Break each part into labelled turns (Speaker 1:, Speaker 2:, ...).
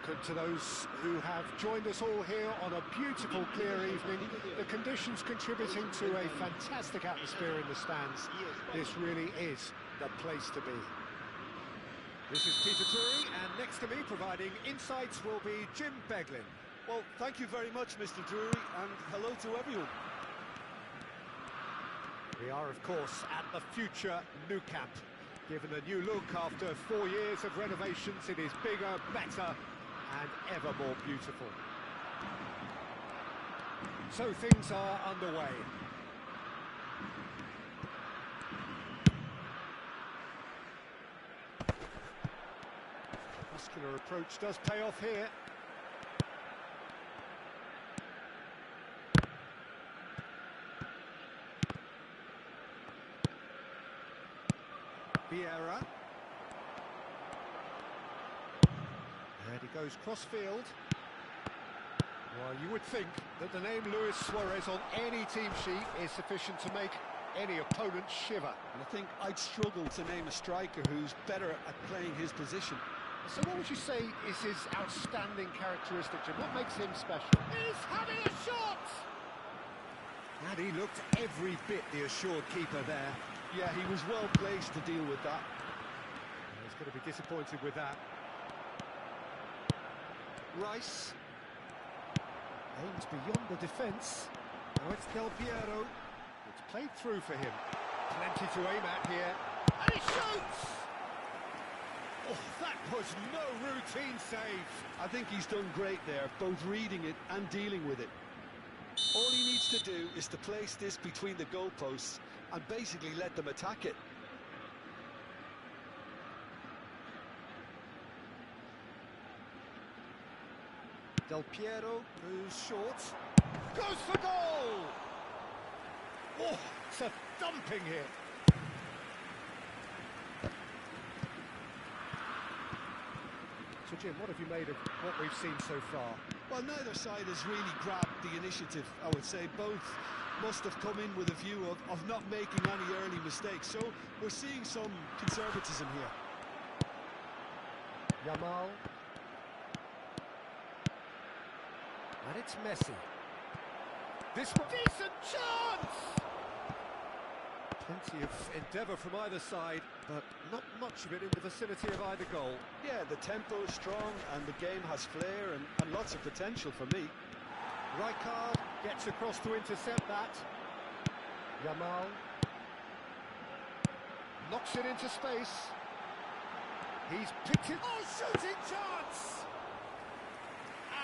Speaker 1: welcome to those who have joined us all here on a beautiful, clear evening. The conditions contributing to a fantastic atmosphere in the stands. This really is the place to be. This is Peter Drury, and next to me, providing insights, will be Jim Beglin.
Speaker 2: Well, thank you very much, Mr. Drury, and hello to everyone.
Speaker 1: We are, of course, at the future Nou Camp. Given a new look after 4 years of renovations, it is bigger, better, and ever more beautiful. So things are underway. Muscular approach does pay off here. Vieira. And he goes cross-field. Well, you would think that the name Luis Suarez on any team sheet is sufficient to make any opponent shiver.
Speaker 2: And I think I'd struggle to name a striker who's better at playing his position.
Speaker 1: So what would you say is his outstanding characteristic, Jim? What makes him special? He's having a shot! And he looked every bit the assured keeper there.
Speaker 2: Yeah, he was well placed to deal with that.
Speaker 1: He's going to be disappointed with that. Rice aims beyond the defence. Now it's Del Piero. It's played through for him. Plenty to aim at here. And he shoots! Oh, that was no routine save.
Speaker 2: I think he's done great there, both reading it and dealing with it. All he needs to do is to place this between the goalposts and basically let them attack it.
Speaker 1: Del Piero moves short. Goes for goal! Oh, it's a thumping hit. So Jim, what have you made of what we've seen so far?
Speaker 2: Well, neither side has really grabbed the initiative, I would say. Both must have come in with a view of not making any early mistakes. So we're seeing some conservatism here.
Speaker 1: Yamal. And it's Messi. This one, decent chance! Plenty of endeavour from either side, but not much of it in the vicinity of either goal.
Speaker 2: Yeah, the tempo is strong and the game has flair and lots of potential for me.
Speaker 1: Rijkaard gets across to intercept that. Yamal knocks it into space. He's picked it. Oh, shooting chance!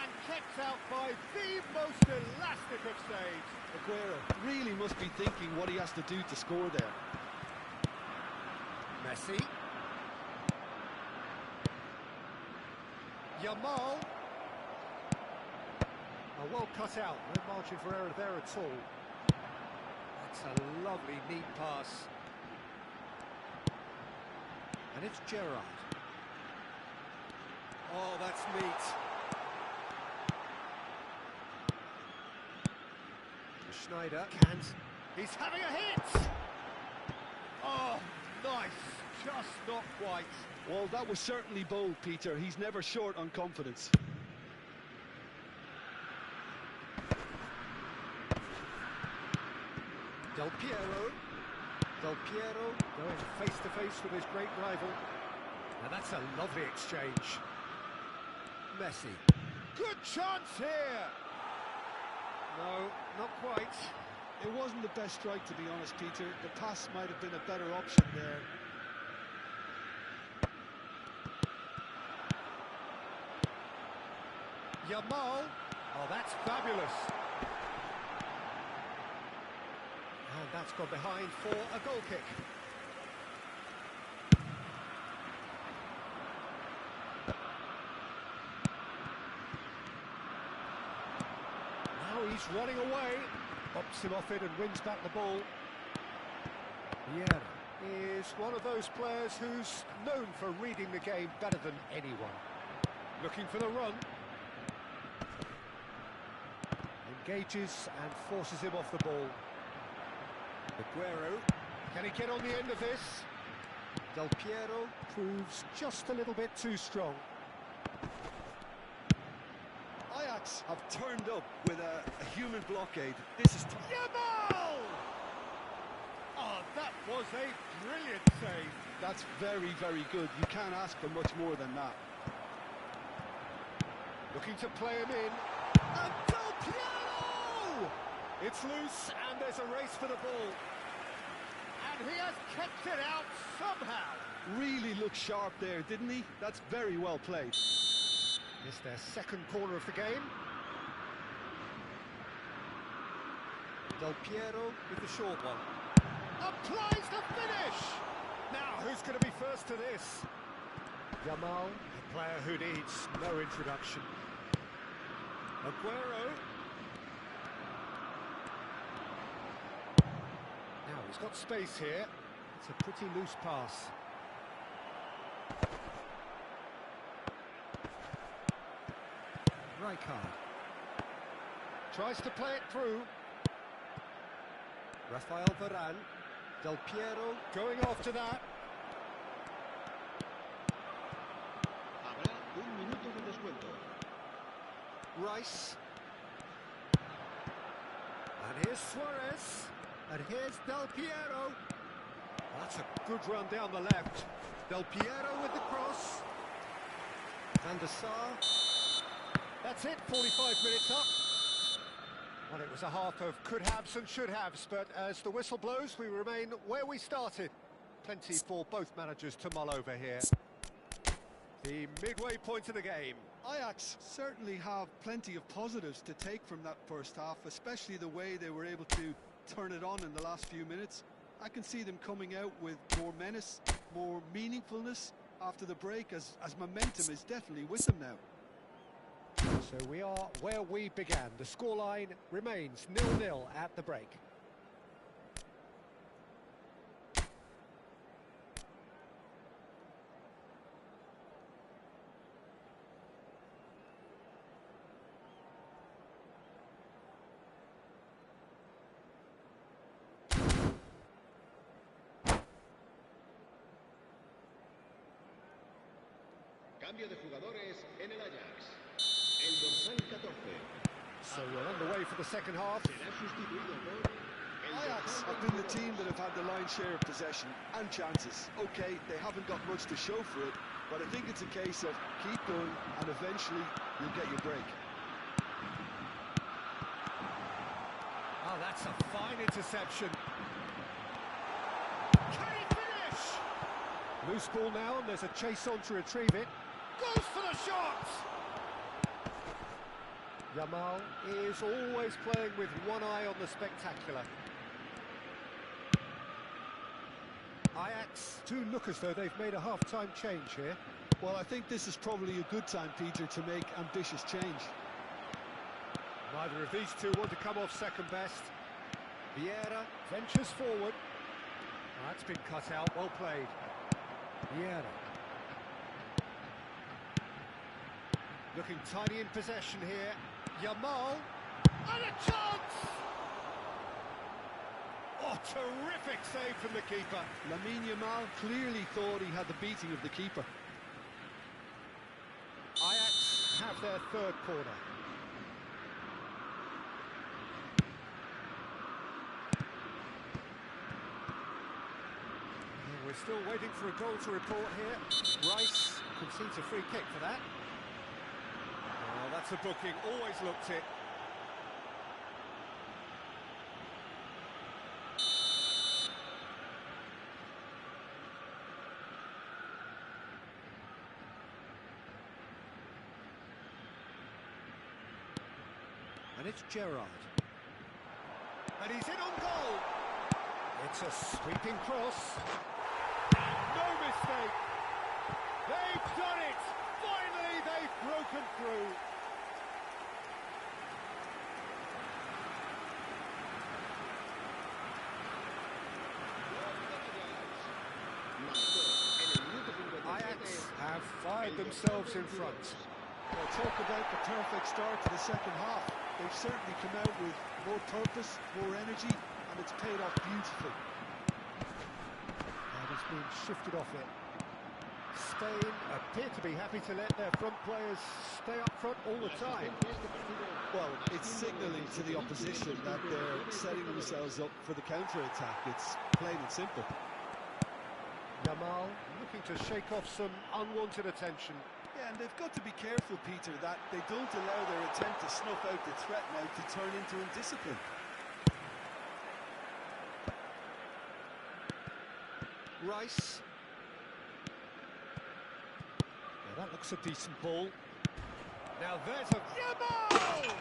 Speaker 1: And kept out by the most elastic of saves.
Speaker 2: Aguero really must be thinking what he has to do to score there.
Speaker 1: Messi. Yamal. Oh, well cut out. No margin for error there at all. That's a lovely, neat pass. And it's Gerrard. Oh, that's neat. Schneider can't. He's having a hit! Oh, nice. Just not quite.
Speaker 2: Well, that was certainly bold, Peter. He's never short on confidence.
Speaker 1: Del Piero. Del Piero going face to face with his great rival. Now that's a lovely exchange. Messi. Good chance here! No, not quite.
Speaker 2: It wasn't the best strike, to be honest, Peter. The pass might have been a better option there.
Speaker 1: Yamal. Oh, that's fabulous. And that's gone behind for a goal kick. Now he's running away. Pops him off it and wins back the ball. Vieira is one of those players who's known for reading the game better than anyone. Looking for the run. Engages and forces him off the ball. Aguero. Can he get on the end of this? Del Piero proves just a little bit too strong.
Speaker 2: Ajax have turned up with a human blockade. This is...
Speaker 1: Yamal! Oh, that was a brilliant save.
Speaker 2: That's very, very good. You can't ask for much more than that.
Speaker 1: Looking to play him in. And Del Piero! It's loose, and there's a race for the ball. And he has kept it out somehow.
Speaker 2: Really looked sharp there, didn't he? That's very well played.
Speaker 1: It's their second corner of the game. Del Piero with the short one. Applies the finish! Now, who's going to be first to this? Yamal, a player who needs no introduction. Aguero. Now, he's got space here. It's a pretty loose pass. Rijkaard. Tries to play it through. Rafael Varane. Del Piero going after that.
Speaker 3: Habrá un minuto de descuento.
Speaker 1: Rice. And here's Suarez. And here's Del Piero. That's a good run down the left. Del Piero with the cross. Van der Sar. That's it, 45 minutes up. Well, it was a half of could-haves and should-haves, but as the whistle blows, we remain where we started. Plenty for both managers to mull over here. The midway point of the game.
Speaker 2: Ajax certainly have plenty of positives to take from that first half, especially the way they were able to turn it on in the last few minutes. I can see them coming out with more menace, more meaningfulness after the break, as momentum is definitely with them now.
Speaker 1: So we are where we began. The scoreline remains 0-0 at the break.
Speaker 3: Cambio de jugadores en el Ajax. El dorsal 14.
Speaker 1: So we're on the way for the second half.
Speaker 3: Será sustituido por el
Speaker 2: Ajax
Speaker 3: dorsal
Speaker 2: have been the
Speaker 3: 22.
Speaker 2: team that have had the lion's share of possession and chances. Okay, they haven't got much to show for it, but I think it's a case of keep going and eventually you'll get your break.
Speaker 1: Oh, that's a fine interception. Can he finish? Loose ball now, and there's a chase on to retrieve it. Goes for the shot! Yamal is always playing with one eye on the spectacular. Ajax do look as though they've made a half-time change here.
Speaker 2: Well, I think this is probably a good time, Peter, to make ambitious change.
Speaker 1: Neither of these two want to come off second best. Vieira ventures forward. That's been cut out, well played. Vieira. Looking tidy in possession here. Yamal. And a chance! Oh, terrific save from the keeper.
Speaker 2: Lamine Yamal clearly thought he had the beating of the keeper.
Speaker 1: Ajax have their third corner. We're still waiting for a goal to report here. Rice concedes a free kick for that. Oh, that's a booking, always looked it. And it's Gerrard. And he's in on goal. It's a sweeping cross. No mistake. They've done it. Finally, they've broken through. Ajax have fired themselves in front.
Speaker 2: Well, talk about the perfect start to the second half. They've certainly come out with more purpose, more energy, and it's paid off beautifully.
Speaker 1: And he's been shifted off it. Spain appear to be happy to let their front players stay up front all the time.
Speaker 2: Well, it's signalling to the opposition that they're setting themselves up for the counter-attack. It's plain and simple.
Speaker 1: Yamal looking to shake off some unwanted attention.
Speaker 2: Yeah, and they've got to be careful, Peter, that they don't allow their attempt to snuff out the threat now to turn into indiscipline.
Speaker 1: Rice. Now that looks a decent ball. Now there's a... Yamal!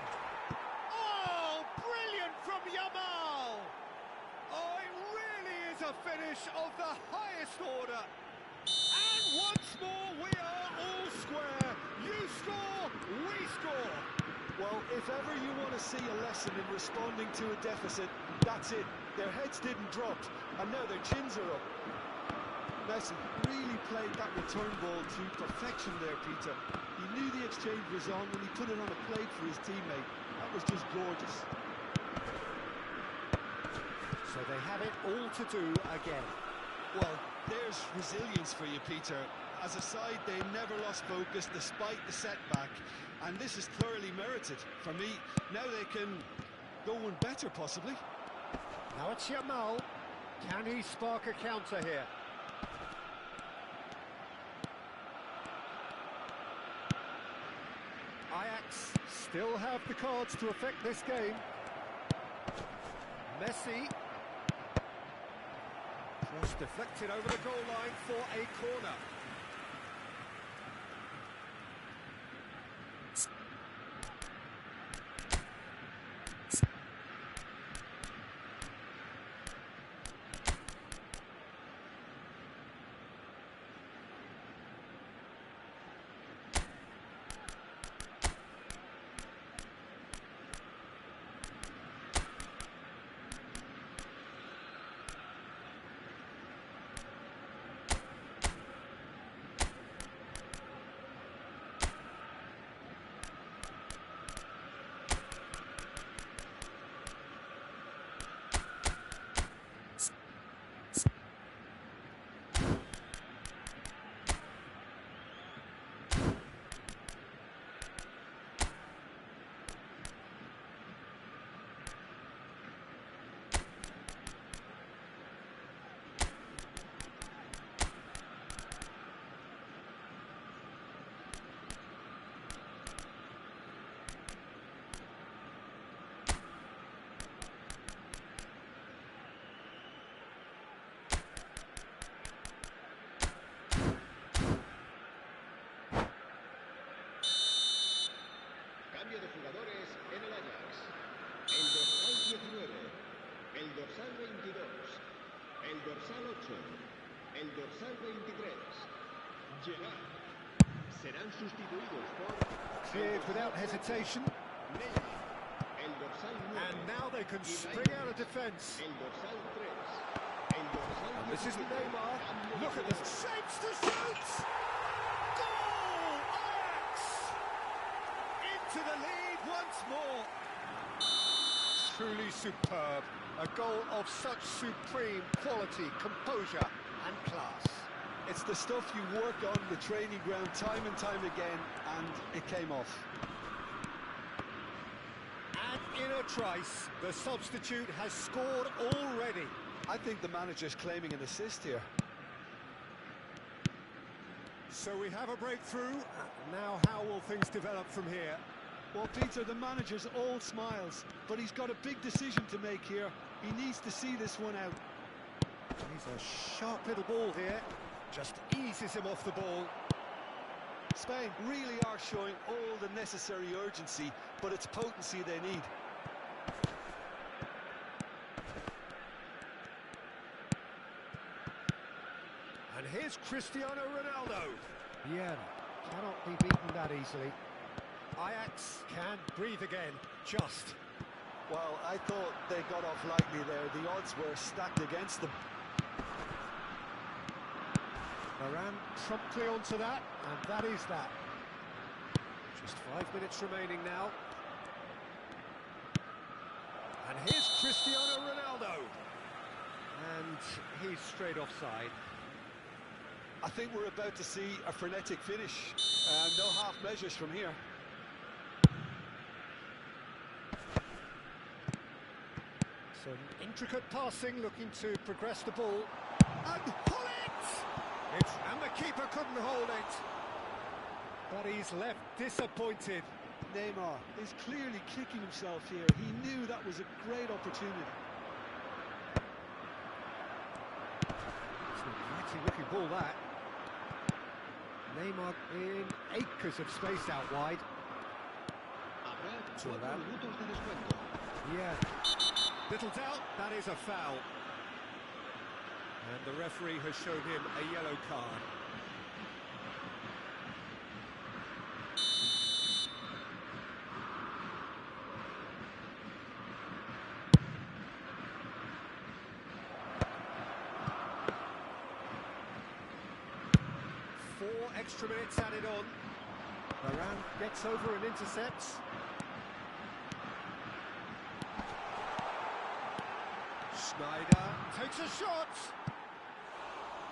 Speaker 1: Oh, brilliant from Yamal! Oh, it really is a finish of the highest order. And once more, we are all square. You score, we score.
Speaker 2: Well, if ever you want to see a lesson in responding to a deficit, that's it. Their heads didn't drop, and now their chins are up. Messi really played that return ball to perfection there, Peter. He knew the exchange was on when he put it on a plate for his teammate. That was just gorgeous.
Speaker 1: So they have it all to do again.
Speaker 2: Well, there's resilience for you, Peter. As a side, they never lost focus despite the setback, and this is thoroughly merited. For me, now they can go one better, possibly.
Speaker 1: Now it's Yamal. Can he spark a counter here? Ajax still have the cards to affect this game. Messi. Cross deflected over the goal line for a corner.
Speaker 3: Cambio de jugadores en el Ajax. El dorsal 19, el dorsal 22, el dorsal 8, el dorsal 23. Gerard. Serán sustituidos por...
Speaker 1: Cleared without hesitation.
Speaker 3: El dorsal 9.
Speaker 1: And now they can spring out of defence.
Speaker 3: El dorsal 3. El dorsal 17.
Speaker 1: This is Neymar. Look at this. Shapes to shoot! Goal! Ajax! Into the lead once more. Truly superb. A goal of such supreme quality, composure and class.
Speaker 2: It's the stuff you work on the training ground time and time again, and it came off.
Speaker 1: And in a trice, the substitute has scored already.
Speaker 2: I think the manager's claiming an assist here.
Speaker 1: So we have a breakthrough. Now how will things develop from here?
Speaker 2: Well, Peter, the manager's all smiles, but he's got a big decision to make here. He needs to see this one out.
Speaker 1: He's a sharp little ball here. Just eases him off the ball.
Speaker 2: Spain really are showing all the necessary urgency, but it's potency they need.
Speaker 1: And here's Cristiano Ronaldo. Vieira cannot be beaten that easily. Ajax can breathe again, just.
Speaker 2: Well, I thought they got off lightly there. The odds were stacked against them.
Speaker 1: Varane promptly onto that, and that is that. Just 5 minutes remaining now. And here's Cristiano Ronaldo. And he's straight offside.
Speaker 2: I think we're about to see a frenetic finish. No half measures from here.
Speaker 1: Some intricate passing, looking to progress the ball. And pull it! And the keeper couldn't hold it. But he's left disappointed.
Speaker 2: Neymar is clearly kicking himself here. He knew that was a great opportunity.
Speaker 1: It's an exciting looking ball, that. Neymar in acres of space out wide. Yeah. Little doubt, that is a foul. And the referee has shown him a yellow card. Extra minutes added on. Varane gets over and intercepts. Schneider takes a shot.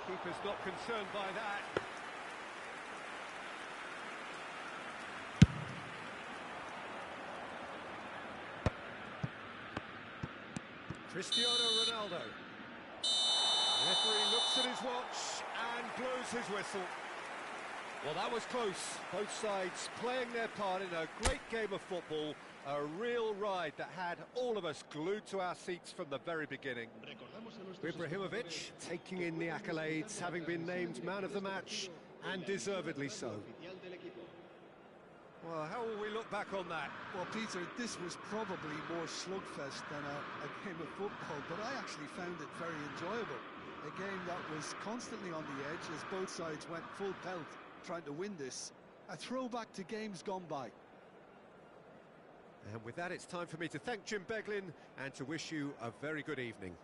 Speaker 1: Keeper's not concerned by that. Cristiano Ronaldo. The referee looks at his watch and blows his whistle. Well, that was close. Both sides playing their part in a great game of football. A real ride that had all of us glued to our seats from the very beginning. Ibrahimovic taking in the accolades, having been named man of the match, and deservedly so. Well, how will we look back on that?
Speaker 2: Well, Peter, this was probably more slugfest than a game of football, but I actually found it very enjoyable. A game that was constantly on the edge as both sides went full pelt trying to win this. A throwback to games gone by.
Speaker 1: And with that, it's time for me to thank Jim Beglin and to wish you a very good evening.